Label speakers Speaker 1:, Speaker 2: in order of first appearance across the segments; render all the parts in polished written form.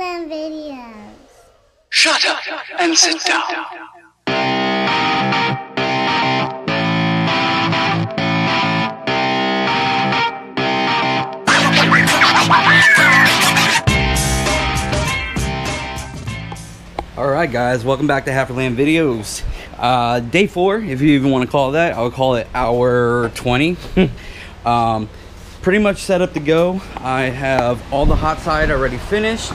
Speaker 1: HalferLand videos.
Speaker 2: Shut up and sit down.
Speaker 3: Alright guys, welcome back to HalferLand videos. Day 4, if you even want to call it that. I would call it hour 20. Pretty much set up to go. I have all the hot side already finished.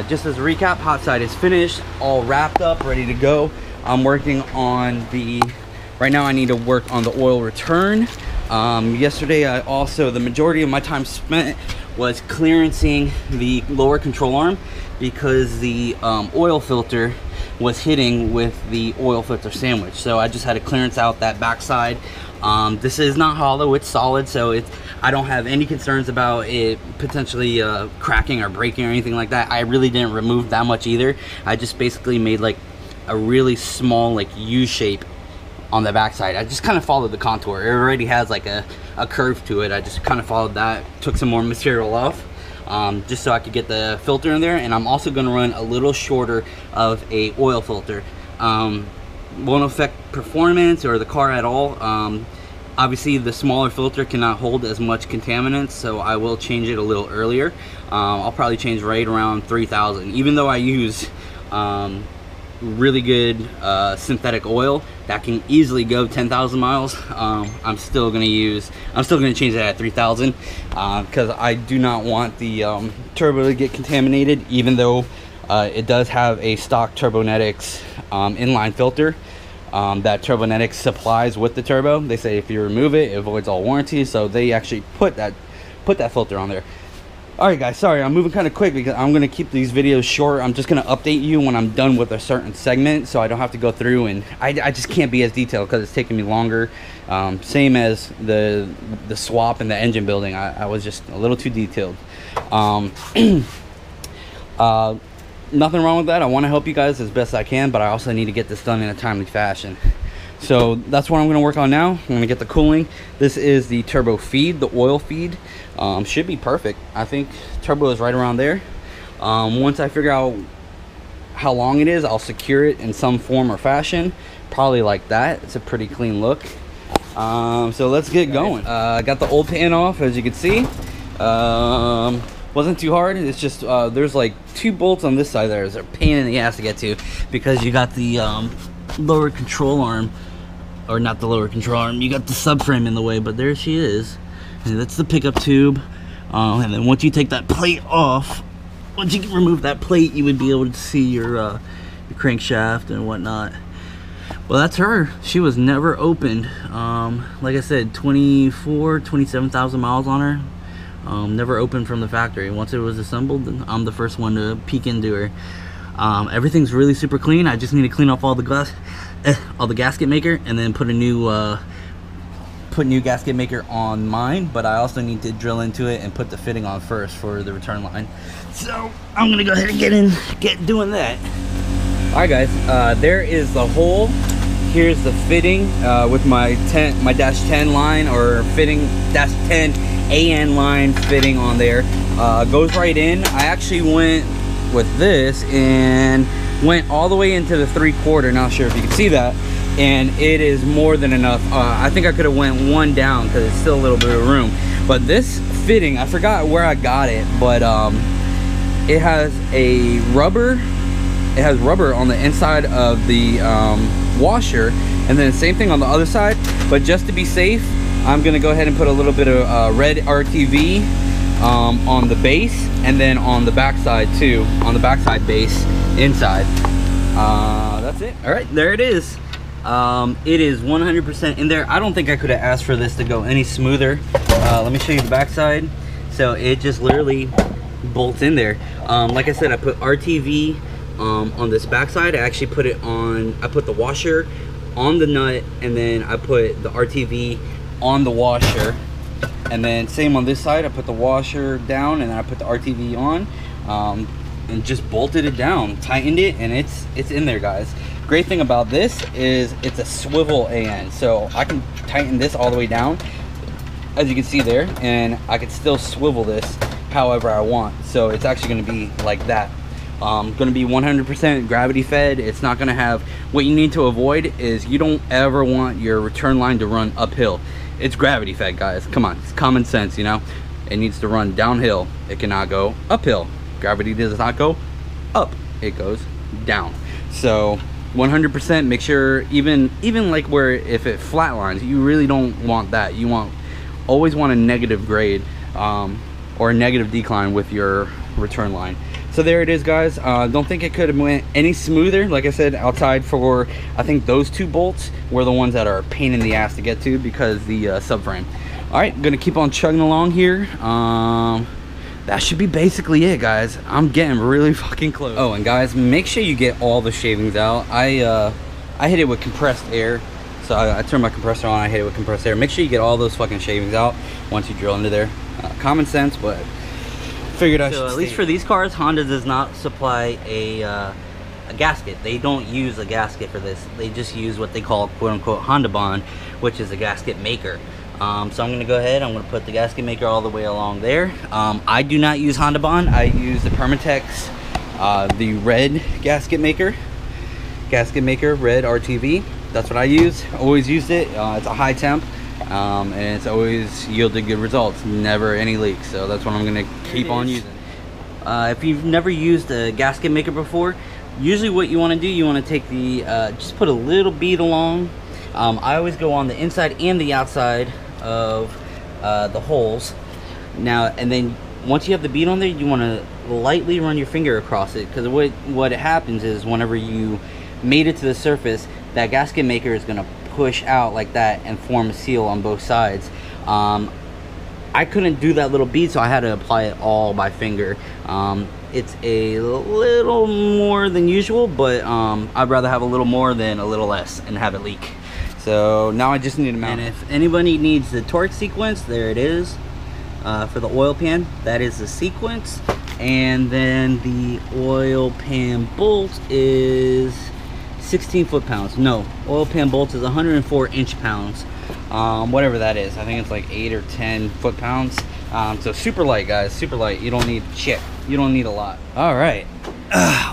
Speaker 3: Just as a recap, hot side is finished, all wrapped up, ready to go. I'm working on right now I need to work on the oil return. Yesterday the majority of my time spent was clearancing the lower control arm because the oil filter was hitting with the oil filter sandwich. So I just had to clearance out that backside. This is not hollow, it's solid, so I don't have any concerns about it potentially cracking or breaking or anything like that. I really didn't remove that much either. I just basically made like a really small like U shape on the backside. I just kind of followed the contour. It already has like a curve to it. I just kind of followed that, took some more material off just so I could get the filter in there. And I'm also going to run a little shorter of a oil filter. Won't affect performance or the car at all. Obviously the smaller filter cannot hold as much contaminants, so I will change it a little earlier. I'll probably change right around 3,000, even though I use really good synthetic oil that can easily go 10,000 miles. I'm still gonna change that at 3,000 because I do not want the turbo to get contaminated, even though it does have a stock Turbonetics inline filter that Turbonetics supplies with the turbo. They say if you remove it, it avoids all warranties, so they actually put that filter on there. Alright guys, sorry, I'm moving kind of quick because I'm going to keep these videos short. I'm just going to update you when I'm done with a certain segment, so I don't have to go through, and I just can't be as detailed because it's taking me longer. Same as the swap and the engine building. I was just a little too detailed. Nothing wrong with that. I want to help you guys as best I can, but I also need to get this done in a timely fashion. So that's what I'm going to work on now. I'm going to get the cooling. This is the turbo feed, the oil feed. Should be perfect. I think turbo is right around there. Once I figure out how long it is, I'll secure it in some form or fashion. Probably like that. It's a pretty clean look. So let's get going. I got the old pan off, as you can see. Wasn't too hard. It's just there's like 2 bolts on this side. There's a pain in the ass to get to because you got the lower control arm, or not the lower control arm, you got the subframe in the way, but there she is. And that's the pickup tube. And then once you take that plate off, once you remove that plate, you would be able to see your crankshaft and whatnot. Well, that's her. She was never opened. Like I said, 27,000 miles on her. Never opened from the factory. Once it was assembled, I'm the first one to peek into her. Everything's really super clean. I just need to clean off all the gasket maker, and then put a new gasket maker on mine. But I also need to drill into it and put the fitting on first for the return line. So I'm gonna go ahead and get doing that. All right, guys. There is the hole. Here's the fitting with my dash 10 line, or fitting dash 10 AN line fitting on there. Goes right in. I actually went with this and went all the way into the 3/4. Not sure if you can see that, and it is more than enough. I think I could have went one down because it's still a little bit of room. But this fitting, I forgot where I got it, but it has a rubber. It has rubber on the inside of the washer, and then same thing on the other side. But just to be safe, I'm gonna go ahead and put a little bit of red RTV on the base, and then on the backside too, on the backside base inside. That's it. All right, there it is. It is 100% in there. I don't think I could have asked for this to go any smoother. Let me show you the backside. So it just literally bolts in there. Like I said, I put RTV on this backside. I actually put it on, I put the washer on the nut, and then I put the RTV on the washer, and then same on this side. I put the washer down, and then I put the RTV on, and just bolted it down, tightened it, and it's in there, guys. Great thing about this is it's a swivel AN, so I can tighten this all the way down, as you can see there, and I can still swivel this however I want. So it's actually going to be like that. Gonna be 100% gravity fed. It's not gonna have, what you need to avoid is you don't ever want your return line to run uphill. It's gravity fed, guys. Come on, it's common sense, you know. It needs to run downhill. It cannot go uphill. Gravity does not go up, it goes down. So 100% make sure, even like where if it flatlines, you really don't want that. You always want a negative grade or a negative decline with your return line. So there it is, guys. Don't think it could have went any smoother. Like I said, outside for, I think those 2 bolts were the ones that are a pain in the ass to get to because the subframe. All right, gonna keep on chugging along here. That should be basically it, guys. I'm getting really fucking close. Oh, and guys, make sure you get all the shavings out. I hit it with compressed air. So I turned my compressor on, I hit it with compressed air. Make sure you get all those fucking shavings out once you drill into there. Common sense, but figured I should. So at least for these cars, Honda does not supply a gasket. They don't use a gasket for this. They just use what they call quote-unquote Honda Bond, which is a gasket maker. So I'm going to go ahead, I'm going to put the gasket maker all the way along there. I do not use Honda Bond. I use the Permatex, the red gasket maker. Gasket maker, red RTV. That's what I use. Always used it. It's a high temp, and it's always yielded good results. Never any leaks. So that's what I'm going to keep on using. If you've never used a gasket maker before, usually what you want to do, you want to take the, just put a little bead along. I always go on the inside and the outside of the holes now, and then once you have the bead on there, you want to lightly run your finger across it, because what happens is whenever you made it to the surface, that gasket maker is going to push out like that and form a seal on both sides. I couldn't do that little bead, so I had to apply it all by finger. It's a little more than usual, but I'd rather have a little more than a little less and have it leak. So now I just need to mount it. And if anybody needs the torque sequence, there it is. For the oil pan, that is the sequence. And then the oil pan bolt is 16 foot-pounds. No, oil pan bolt is 104 inch-pounds. Whatever that is. I think it's like 8 or 10 foot-pounds. So super light, guys, super light. You don't need shit. You don't need a lot. All right,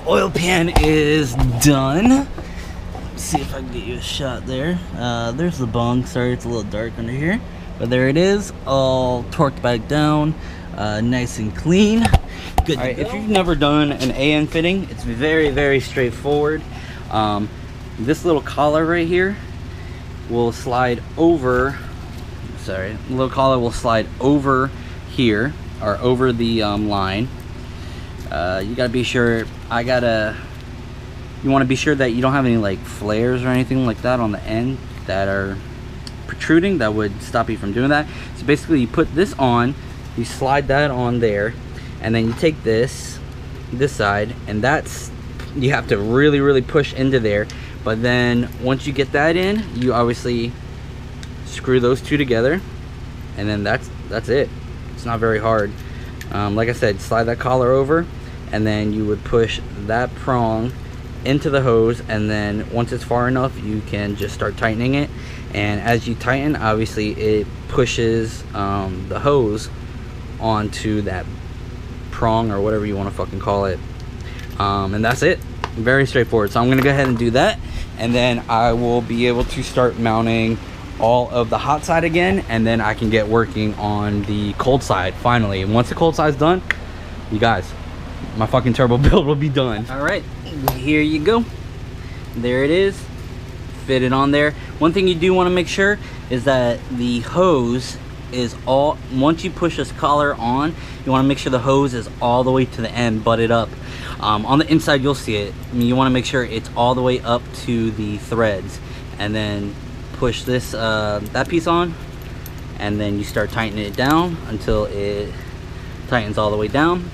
Speaker 3: oil pan is done. See if I can get you a shot there. There's the bung. Sorry, it's a little dark under here, but there it is, all torqued back down, nice and clean. Good. All right, if you've never done an AN fitting, it's very, very straightforward. This little collar right here will slide over. Sorry, the little collar will slide over here, or over the line. You gotta be sure. You want to be sure that you don't have any like flares or anything like that on the end that are protruding that would stop you from doing that. So basically you put this on, you slide that on there, and then you take this side, and that's, you have to really push into there. But then once you get that in, you obviously screw those two together, and then that's it. It's not very hard. Like I said, slide that collar over, and then you would push that prong into the hose, and then once it's far enough, you can just start tightening it. And as you tighten, obviously it pushes the hose onto that prong, or whatever you want to fucking call it. And that's it. Very straightforward. So I'm gonna go ahead and do that, and then I will be able to start mounting all of the hot side again, and then I can get working on the cold side finally. And once the cold side's done, you guys, my fucking turbo build will be done. All right, here you go. There it is, fitted on there. One thing you do want to make sure is that the hose is all, once you push this collar on, you want to make sure the hose is all the way to the end, butted up. On the inside you'll see it. I mean, you want to make sure it's all the way up to the threads, and then push this that piece on, and then you start tightening it down until it tightens all the way down.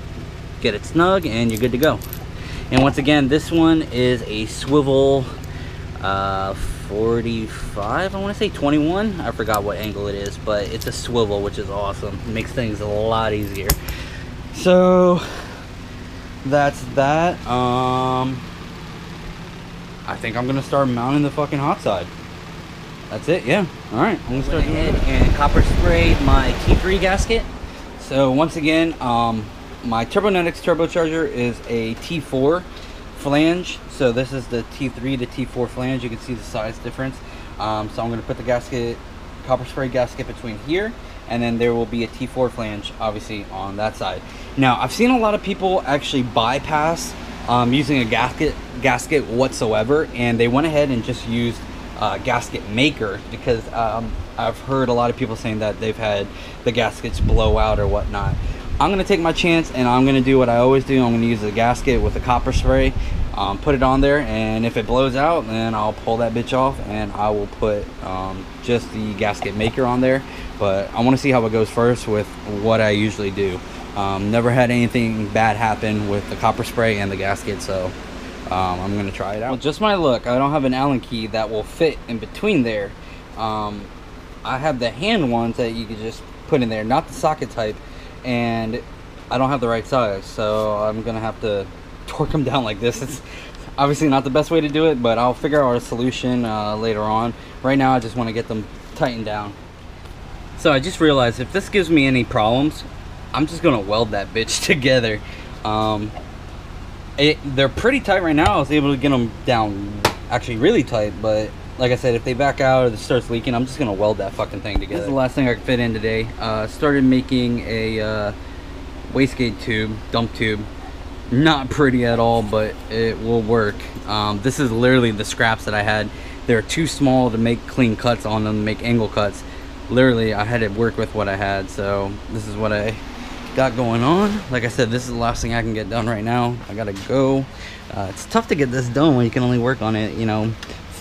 Speaker 3: Get it snug, and you're good to go. And once again, this one is a swivel 45, I want to say 21. I forgot what angle it is, but it's a swivel, which is awesome. It makes things a lot easier. So that's that. I think I'm gonna start mounting the fucking hot side. That's it, yeah. All right, I'm gonna start ahead and copper sprayed my T3 gasket. So once again, my Turbonetics turbocharger is a T4 flange, so this is the T3 to T4 flange. You can see the size difference. So I'm going to put the gasket, copper spray gasket between here, and then there will be a T4 flange obviously on that side. Now I've seen a lot of people actually bypass using a gasket whatsoever, and they went ahead and just used gasket maker, because I've heard a lot of people saying that they've had the gaskets blow out or whatnot. I'm gonna take my chance, and I'm gonna do what I always do. I'm gonna use the gasket with the copper spray, put it on there, and if it blows out, then I'll pull that bitch off and I will put just the gasket maker on there. But I want to see how it goes first with what I usually do. Never had anything bad happen with the copper spray and the gasket, so I'm gonna try it out. Well, just my luck, I don't have an Allen key that will fit in between there. I have the hand ones that you could just put in there, not the socket type, and I don't have the right size, so I'm gonna have to torque them down like this. It's obviously not the best way to do it, but I'll figure out a solution later on. Right now I just want to get them tightened down. So I just realized if this gives me any problems, I'm just gonna weld that bitch together. They're pretty tight right now. I was able to get them down actually really tight, but like I said, if they back out or it starts leaking, I'm just gonna weld that fucking thing together. This is the last thing I could fit in today. Started making a wastegate tube, dump tube. Not pretty at all, but it will work. This is literally the scraps that I had. They're too small to make clean cuts on them, make angle cuts. Literally, I had to work with what I had, so this is what I got going on. Like I said, this is the last thing I can get done right now. I gotta go. It's tough to get this done when you can only work on it, you know,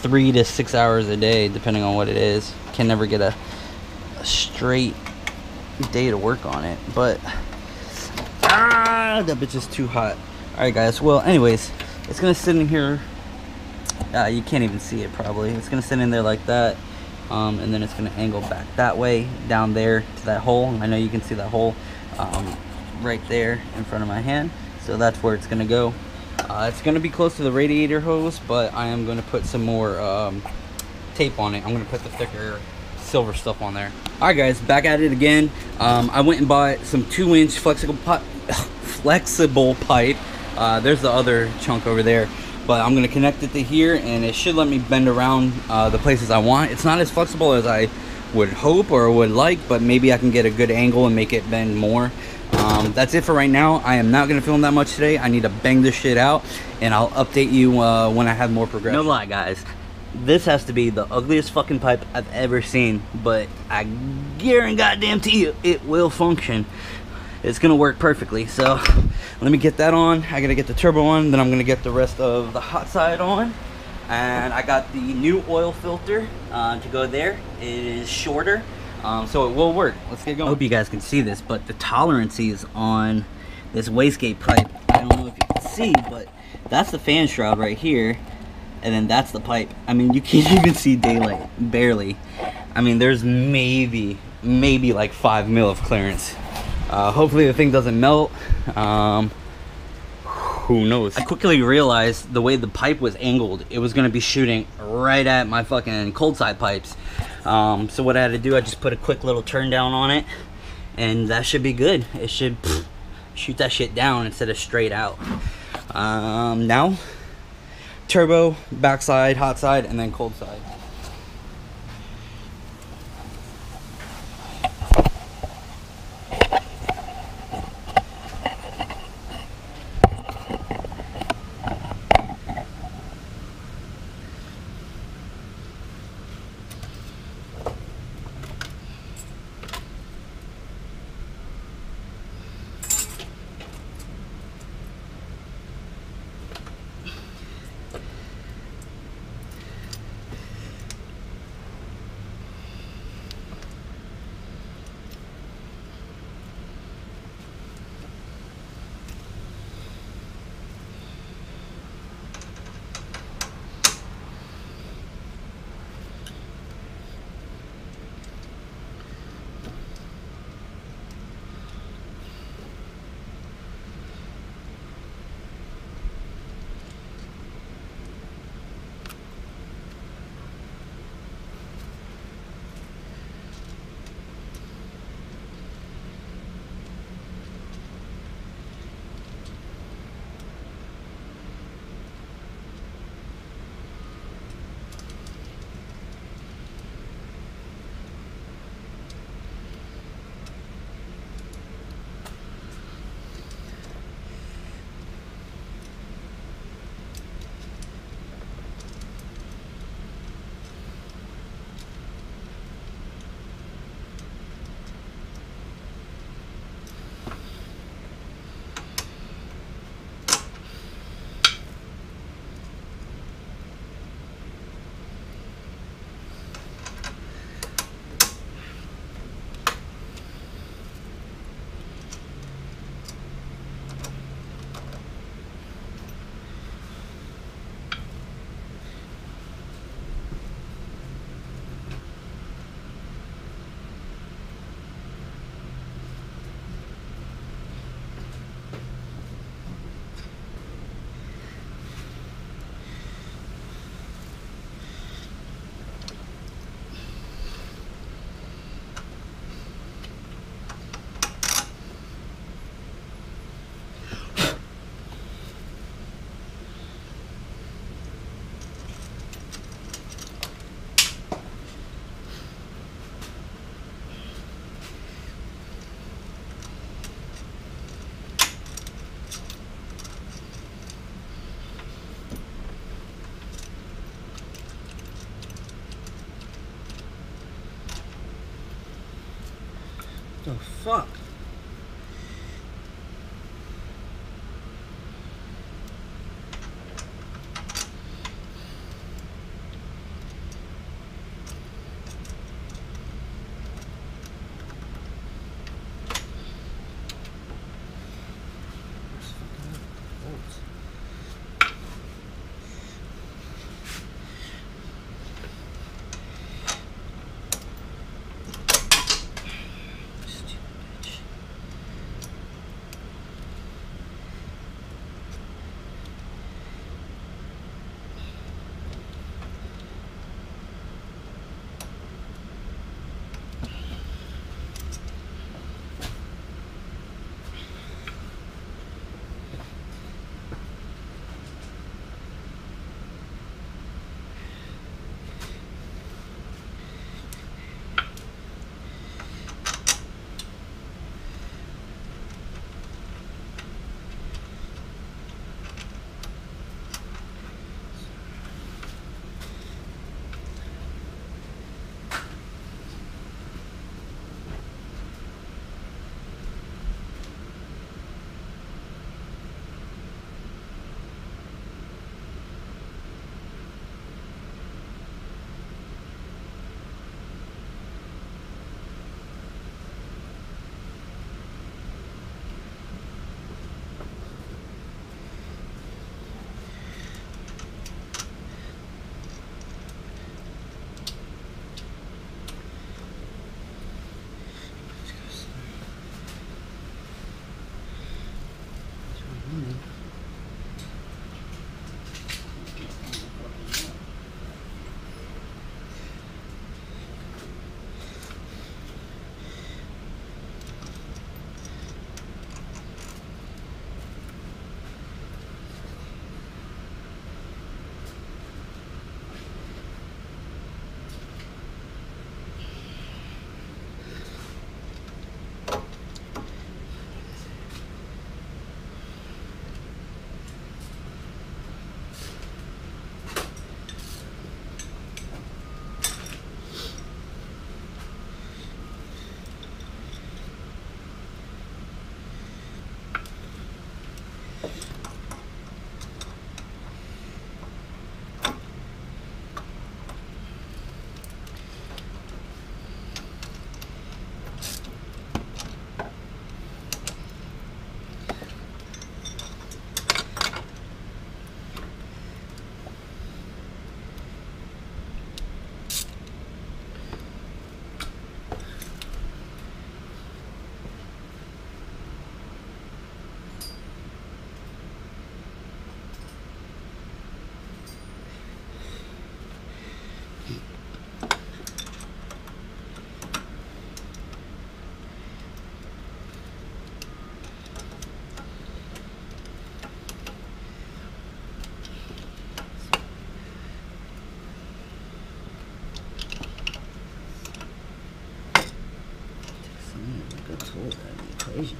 Speaker 3: 3 to 6 hours a day, depending on what it is. Can never get a straight day to work on it, but that bitch is too hot. Alright guys, well anyways, it's gonna sit in here. You can't even see it probably. It's gonna sit in there like that, and then it's gonna angle back that way down there to that hole. I know you can see that hole right there in front of my hand, so that's where it's gonna go. It's gonna be close to the radiator hose, but I am gonna put some more tape on it. I'm gonna put the thicker silver stuff on there. Alright guys, back at it again. I went and bought some 2-inch flexible pipe. There's the other chunk over there, but I'm gonna connect it to here, and it should let me bend around the places I want. It's not as flexible as I would hope or would like, but maybe I can get a good angle and make it bend more. That's it for right now. I am not gonna film that much today. I need to bang this shit out, and I'll update you when I have more progression. No lie guys, this has to be the ugliest fucking pipe I've ever seen, but I guarantee you it will function. It's gonna work perfectly. So let me get that on. I gotta get the turbo on, then I'm gonna get the rest of the hot side on, and I got the new oil filter to go there. It is shorter, so it will work. Let's get going. I hope you guys can see this, but the tolerances on this wastegate pipe, I don't know if you can see, but that's the fan shroud right here, and then that's the pipe. I mean, you can't even see daylight, barely. I mean, there's maybe like 5 mil of clearance. Hopefully the thing doesn't melt. Who knows? I quickly realized the way the pipe was angled, it was gonna be shooting right at my fucking cold side pipes. So what I had to do, I just put a quick little turn down on it, and that should be good. It should shoot that shit down instead of straight out. Now, turbo, backside, hot side, and then cold side. fuck? tool out of the equation.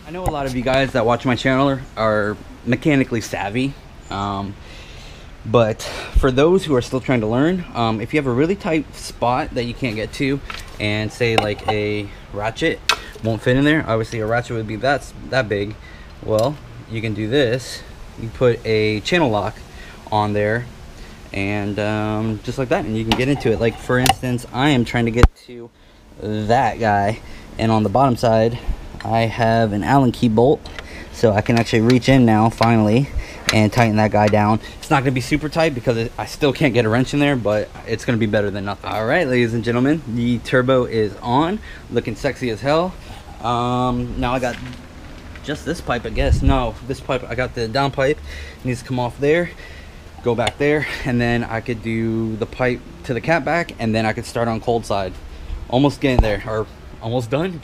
Speaker 3: I know a lot of you guys that watch my channel are mechanically savvy, but for those who are still trying to learn, if you have a really tight spot that you can't get to, and say like a ratchet won't fit in there, obviously a ratchet would be that big, well, you can do this. You put a channel lock on there, and just like that, and you can get into it. Like for instance, I am trying to get to that guy, and on the bottom side I have an Allen key bolt, so I can actually reach in now finally and tighten that guy down. It's not going to be super tight because I still can't get a wrench in there, but it's going to be better than nothing. All right, ladies and gentlemen, the turbo is on, looking sexy as hell. Now I got just this pipe, I guess. No, this pipe, I got the down pipe. It needs to come off there, go back there, and then I could do the pipe to the cat back, and then I could start on cold side. Almost getting there, or almost done.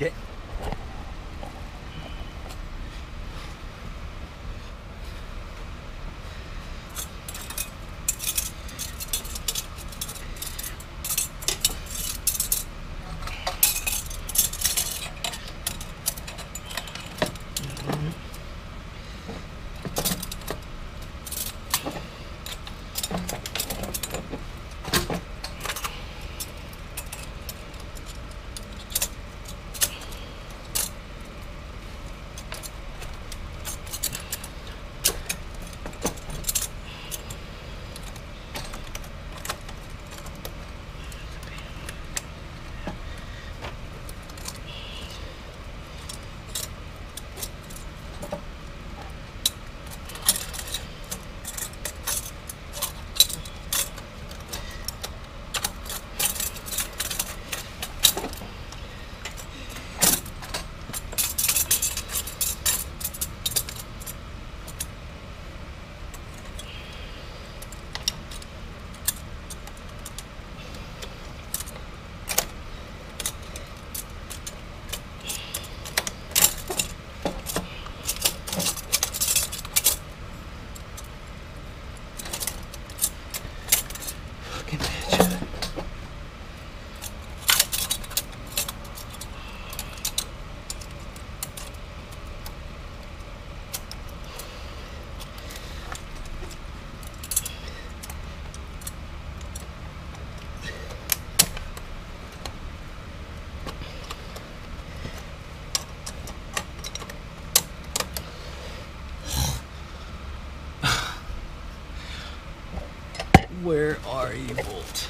Speaker 3: Where are you, Bolt?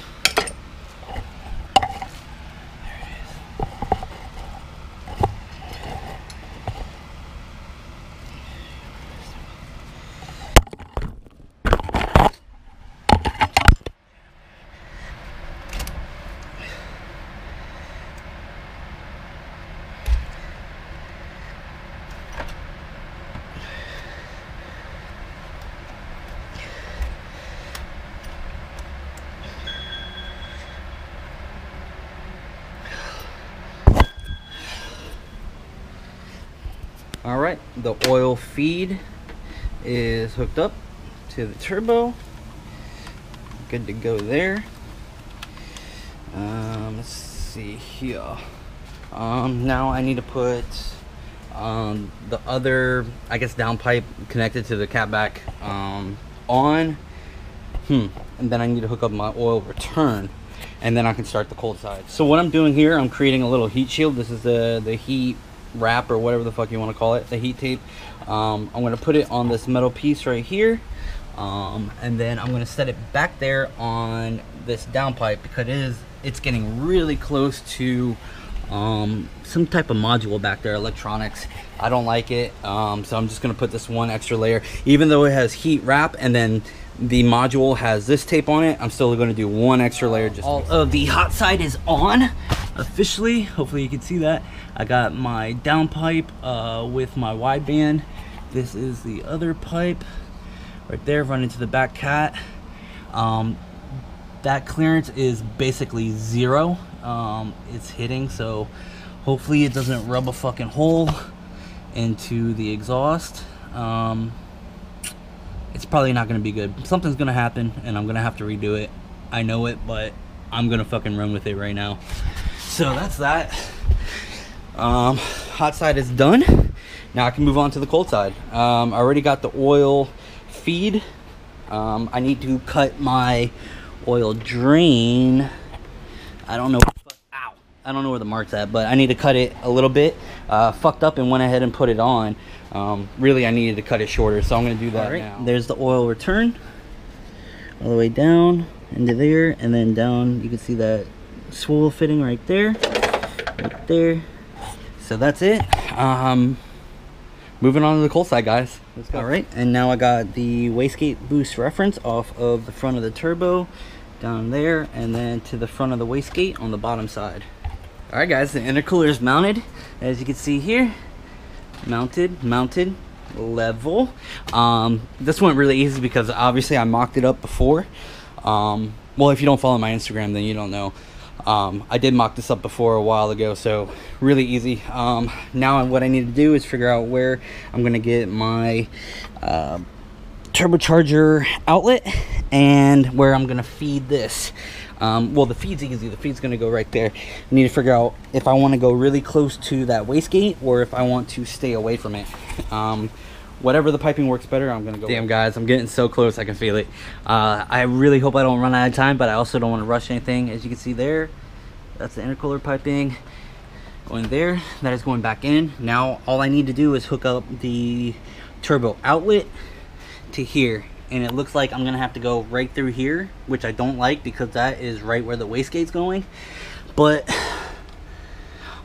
Speaker 3: All right, the oil feed is hooked up to the turbo. Good to go there. Let's see here. Now I need to put the other, I guess, down pipe connected to the catback on. And then I need to hook up my oil return, and then I can start the cold side. So what I'm doing here, I'm creating a little heat shield. This is the heat wrap, or whatever the fuck you want to call it, the heat tape. I'm going to put it on this metal piece right here, and then I'm going to set it back there on this down pipe because it's getting really close to some type of module back there, electronics. I don't like it, so I'm just going to put this one extra layer, even though it has heat wrap and then the module has this tape on it. I'm still going to do one extra layer. Just all of the hot side is on officially. Hopefully you can see that. I got my down pipe with my wideband. This is the other pipe right there running to the back cat. That clearance is basically zero. It's hitting, so hopefully it doesn't rub a fucking hole into the exhaust. It's probably not going to be good. Something's going to happen and I'm going to have to redo it. I know it, but I'm going to fucking run with it right now. So that's that. Hot side is done. Now I can move on to the cold side. I already got the oil feed. I need to cut my oil drain. I don't know. Ow. I don't know where the mark's at, but I need to cut it a little bit. Fucked up and went ahead and put it on. Really, I needed to cut it shorter, so I'm going to do that now. There's the oil return. All the way down into there, and then down, you can see that swivel fitting right there. Right there. So that's it. moving on to the cold side, guys. Let's go. All right, and now I got the wastegate boost reference off of the front of the turbo down there, and then to the front of the wastegate on the bottom side. All right, guys, the intercooler is mounted, as you can see here. Mounted, level. This went really easy because obviously I mocked it up before. Well, if you don't follow my Instagram, then you don't know. I did mock this up before a while ago, so really easy. Now what I need to do is figure out where I'm gonna get my turbocharger outlet and where I'm gonna feed this. Well, the feed's easy. The feed's gonna go right there. I need to figure out if I want to go really close to that wastegate or if I want to stay away from it. Whatever the piping works better, I'm gonna go. Damn, guys, I'm getting so close, I can feel it. I really hope I don't run out of time, but I also don't want to rush anything. As you can see there, that's the intercooler piping going there. That is going back in. Now all I need to do is hook up the turbo outlet to here, and it looks like I'm gonna have to go right through here, which I don't like because that is right where the wastegate's going. But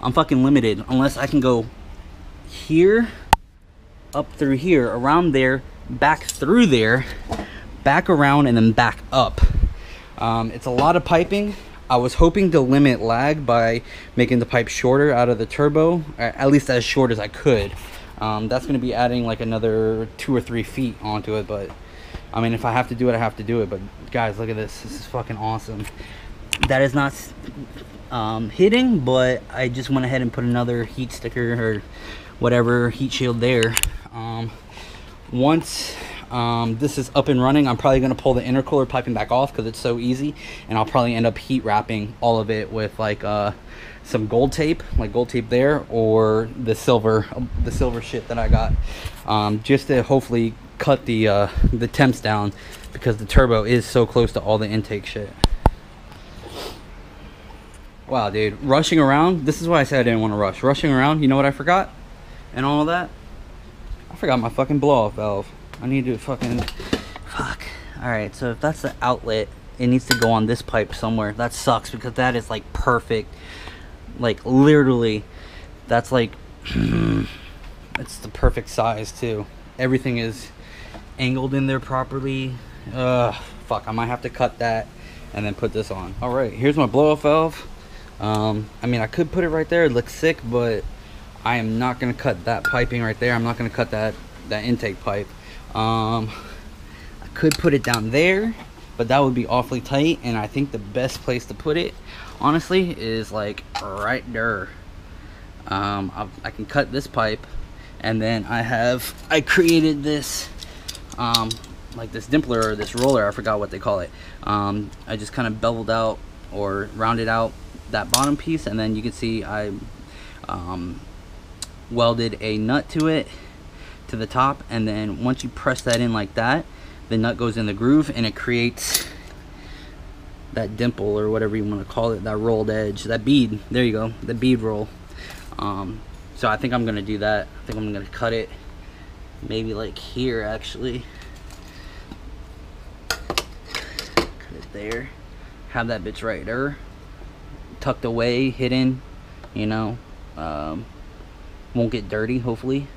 Speaker 3: I'm fucking limited unless I can go here, up through here, around there, back through there, back around, and then back up. It's a lot of piping. I was hoping to limit lag by making the pipe shorter out of the turbo, or at least as short as I could. That's going to be adding like another 2 or 3 feet onto it, but I mean, if I have to do it, I have to do it. But guys, look at this. This is fucking awesome. That is not hitting, but I just went ahead and put another heat sticker or whatever heat shield there. Once this is up and running, I'm probably going to pull the intercooler piping back off because it's so easy, and I'll probably end up heat wrapping all of it with like some gold tape, there, or the silver shit that I got, just to hopefully cut the temps down because the turbo is so close to all the intake shit. Wow, dude, rushing around. This is why I said I didn't want to rush. Rushing around, you know what I forgot? And all of that, I forgot my fucking blow-off valve. I need to fucking alright, so if that's the outlet, it needs to go on this pipe somewhere. That sucks because that is like perfect. Like literally, that's like it's the perfect size too. Everything is angled in there properly. Fuck, I might have to cut that and then put this on. Alright, here's my blow-off valve. I mean, I could put it right there, it looks sick, but I am not going to cut that piping right there. I'm not going to cut that intake pipe. I could put it down there, but that would be awfully tight, and I think the best place to put it, honestly, is like right there. I can cut this pipe, and then I created this like this dimpler or this roller, I forgot what they call it. I just kind of beveled out or rounded out that bottom piece, and then you can see I welded a nut to it, to the top, and then once you press that in like that, the nut goes in the groove and it creates that dimple or whatever you want to call it, that rolled edge, that bead. There you go, the bead roll. So I think I'm gonna do that. I think I'm gonna cut it maybe like here, actually. Cut it there, have that bitch right there, tucked away, hidden, you know. Won't get dirty, hopefully.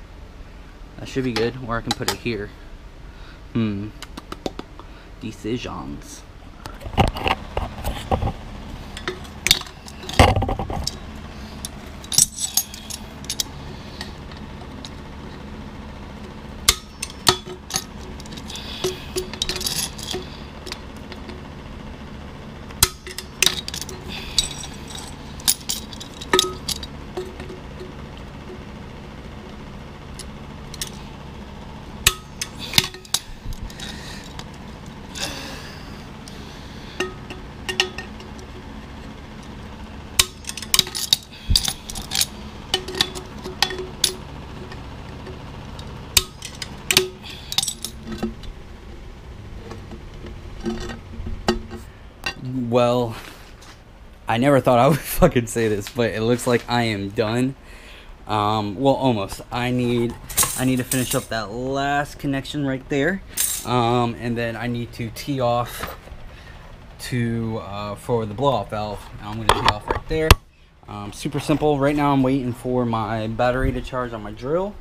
Speaker 3: That should be good. Or I can put it here. Decisions. Well, I never thought I would fucking say this, but it looks like I am done. Well, almost. I need to finish up that last connection right there, and then I need to tee off to for the blow-off valve. I'm going to tee off right there. Super simple. Right now I'm waiting for my battery to charge on my drill.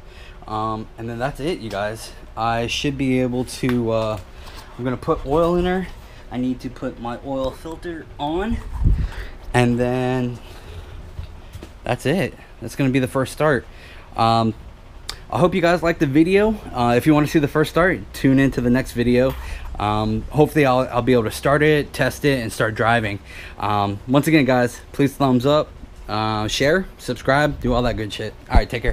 Speaker 3: And then that's it, you guys. I should be able to, I'm gonna put oil in her. I need to put my oil filter on, and then that's it. That's gonna be the first start. I hope you guys liked the video. If you want to see the first start, tune into the next video. Hopefully I'll be able to start it, test it, and start driving. Once again, guys, please thumbs up, share, subscribe, do all that good shit. All right, take care.